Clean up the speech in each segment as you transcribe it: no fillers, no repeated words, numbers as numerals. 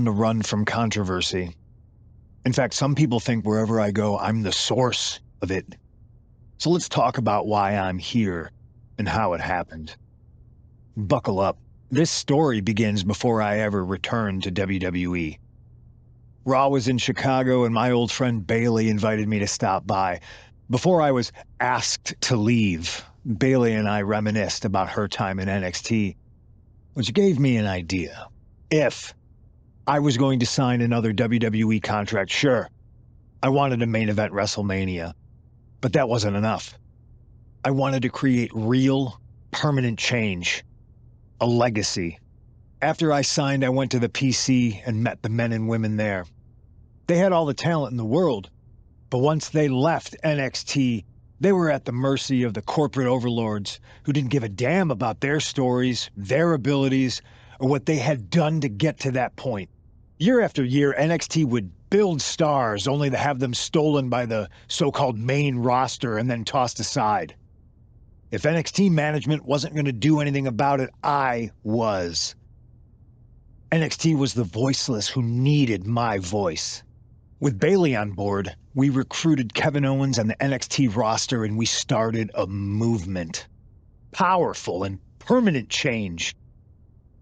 to run from controversy. In fact, some people think wherever I go, I'm the source of it. So let's talk about why I'm here and how it happened. Buckle up. This story begins before I ever returned to WWE. Raw was in Chicago and my old friend Bailey invited me to stop by. Before I was asked to leave, Bailey and I reminisced about her time in NXT, which gave me an idea. If I was going to sign another WWE contract, sure, I wanted a main event WrestleMania, but that wasn't enough. I wanted to create real, permanent change, a legacy. After I signed, I went to the PC and met the men and women there. They had all the talent in the world, but once they left NXT, they were at the mercy of the corporate overlords who didn't give a damn about their stories, their abilities, or what they had done to get to that point. Year after year, NXT would build stars only to have them stolen by the so-called main roster and then tossed aside. If NXT management wasn't going to do anything about it, I was. NXT was the voiceless who needed my voice. With Bailey on board, we recruited Kevin Owens and the NXT roster and we started a movement. Powerful and permanent change.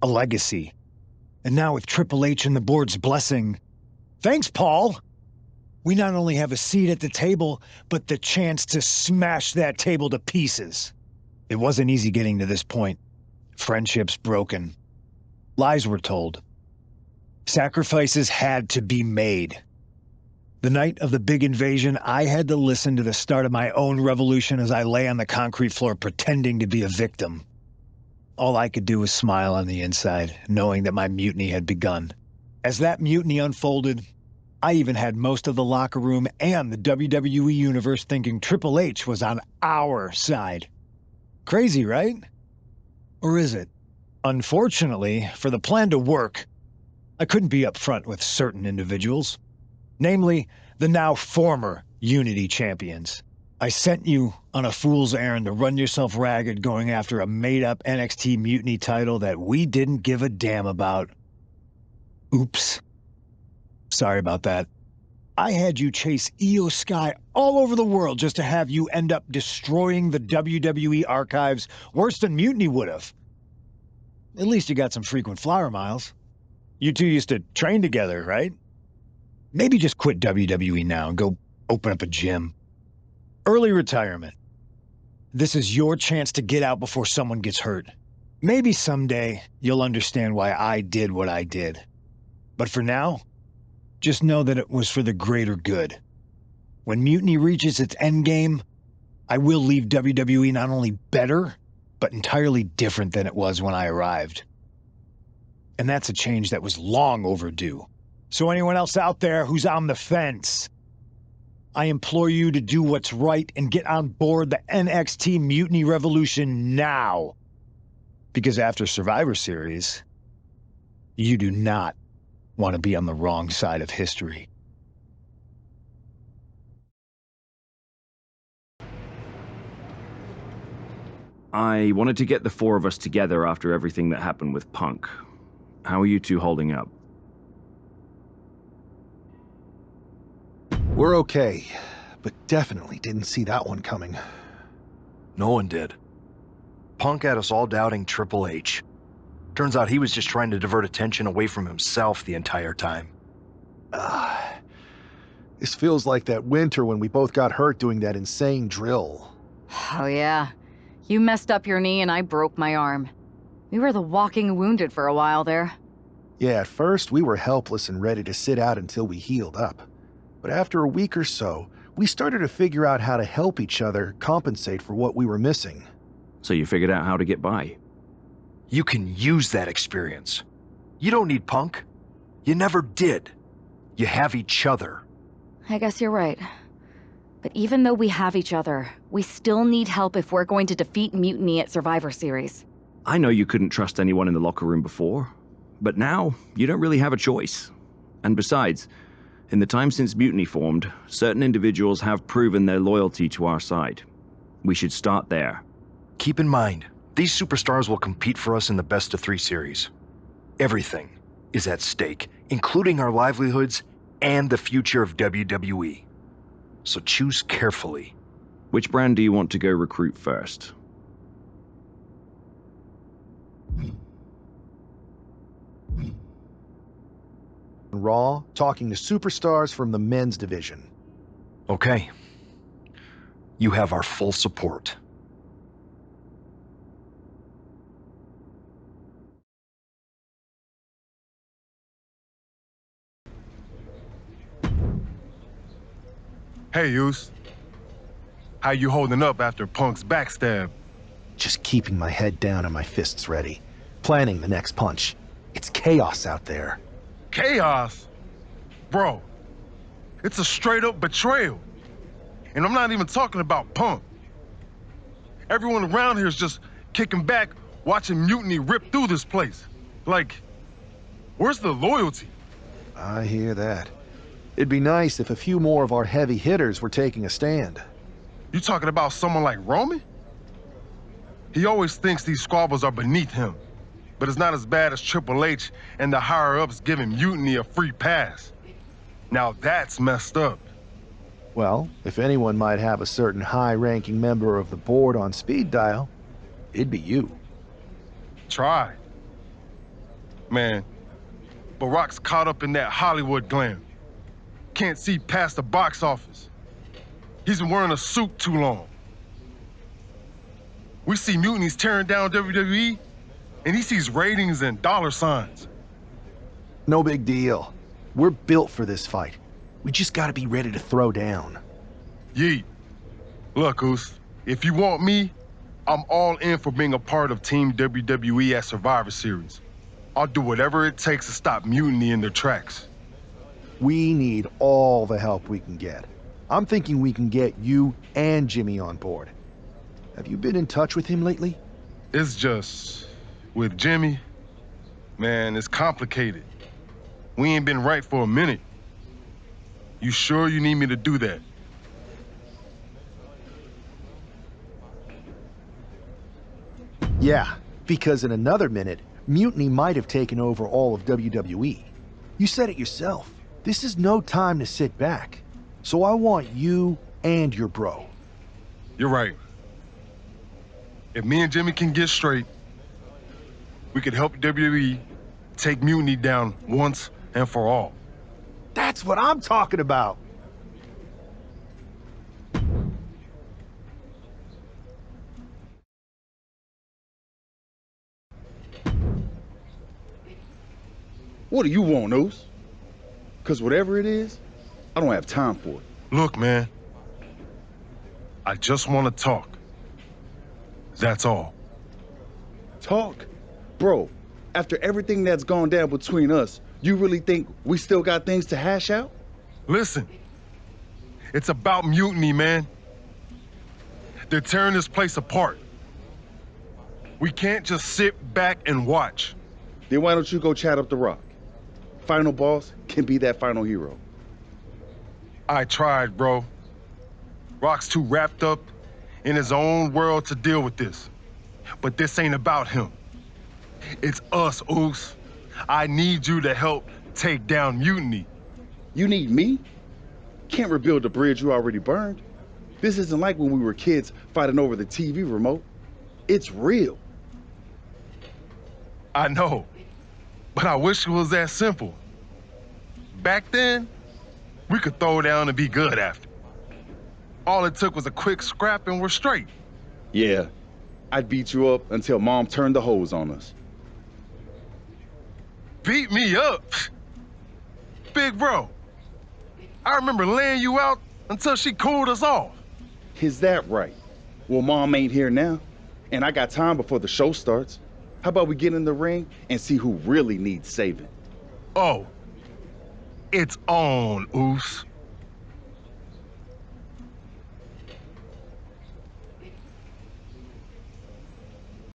A legacy. And now with Triple H and the board's blessing, thanks, Paul! We not only have a seat at the table, but the chance to smash that table to pieces. It wasn't easy getting to this point. Friendships broken. Lies were told. Sacrifices had to be made. The night of the big invasion, I had to listen to the start of my own revolution as I lay on the concrete floor pretending to be a victim. All I could do was smile on the inside, knowing that my mutiny had begun. As that mutiny unfolded, I even had most of the locker room and the WWE Universe thinking Triple H was on our side. Crazy, right? Or is it? Unfortunately, for the plan to work, I couldn't be upfront with certain individuals. Namely, the now former Unity champions. I sent you on a fool's errand to run yourself ragged going after a made-up NXT Mutiny title that we didn't give a damn about. Oops. Sorry about that. I had you chase Io Sky all over the world just to have you end up destroying the WWE archives worse than Mutiny would have. At least you got some frequent flower miles. You two used to train together, right? Maybe just quit WWE now and go open up a gym. Early retirement. This is your chance to get out before someone gets hurt. Maybe someday you'll understand why I did what I did. But for now, just know that it was for the greater good. When Mutiny reaches its endgame, I will leave WWE not only better, but entirely different than it was when I arrived. And that's a change that was long overdue. So anyone else out there who's on the fence, I implore you to do what's right and get on board the NXT Mutiny Revolution now. Because after Survivor Series, you do not want to be on the wrong side of history. I wanted to get the four of us together after everything that happened with Punk. How are you two holding up? We're okay, but definitely didn't see that one coming. No one did. Punk had us all doubting Triple H. Turns out he was just trying to divert attention away from himself the entire time. This feels like that winter when we both got hurt doing that insane drill. Oh yeah. You messed up your knee and I broke my arm. We were the walking wounded for a while there. Yeah, at first we were helpless and ready to sit out until we healed up. But after a week or so, we started to figure out how to help each other compensate for what we were missing. So you figured out how to get by? You can use that experience. You don't need Punk. You never did. You have each other. I guess you're right. But even though we have each other, we still need help if we're going to defeat Mutiny at Survivor Series. I know you couldn't trust anyone in the locker room before, but now you don't really have a choice. And besides, in the time since Mutiny formed, certain individuals have proven their loyalty to our side. We should start there. Keep in mind, these superstars will compete for us in the best-of-3 series. Everything is at stake, including our livelihoods and the future of WWE. So choose carefully. Which brand do you want to go recruit first? Raw, talking to superstars from the men's division. Okay. You have our full support. Hey, Us. How you holding up after Punk's backstab? Just keeping my head down and my fists ready. Planning the next punch. It's chaos out there. Chaos? Bro, it's a straight-up betrayal. And I'm not even talking about Punk. Everyone around here is just kicking back, watching Mutiny rip through this place. Like, where's the loyalty? I hear that. It'd be nice if a few more of our heavy hitters were taking a stand. You talking about someone like Roman? He always thinks these squabbles are beneath him, but it's not as bad as Triple H and the higher-ups giving Mutiny a free pass. Now that's messed up. Well, if anyone might have a certain high-ranking member of the board on speed dial, it'd be you. Tried. Man, Barack's caught up in that Hollywood glam. Can't see past the box office. He's been wearing a suit too long. We see Mutiny's tearing down WWE, and he sees ratings and dollar signs. No big deal. We're built for this fight. We just gotta be ready to throw down. Yeet. Look, Oos, if you want me, I'm all in for being a part of Team WWE at Survivor Series. I'll do whatever it takes to stop Mutiny in their tracks. We need all the help we can get. I'm thinking we can get you and Jimmy on board. Have you been in touch with him lately? It's just, with Jimmy, man, it's complicated. We ain't been right for a minute. You sure you need me to do that? Yeah, because in another minute, Mutiny might have taken over all of WWE. You said it yourself. This is no time to sit back. So I want you and your bro. You're right. If me and Jimmy can get straight, we could help WWE take Mutiny down once and for all. That's what I'm talking about. What do you want, Oos? Because whatever it is, I don't have time for it. Look, man, I just want to talk. That's all. Talk? Bro, after everything that's gone down between us, you really think we still got things to hash out? Listen, it's about Mutiny, man. They're tearing this place apart. We can't just sit back and watch. Then why don't you go chat up the Rock? Final boss can be that final hero. I tried, bro. Rock's too wrapped up in his own world to deal with this. But this ain't about him. It's us, Oos. I need you to help take down Mutiny. You need me? Can't rebuild the bridge you already burned. This isn't like when we were kids fighting over the TV remote. It's real. I know, but I wish it was that simple. Back then, we could throw down and be good after. All it took was a quick scrap and we're straight. Yeah, I'd beat you up until Mom turned the hose on us. Beat me up. Big bro, I remember laying you out until she cooled us off. Is that right? Well, Mom ain't here now, and I got time before the show starts. How about we get in the ring and see who really needs saving? Oh, it's on, Oos.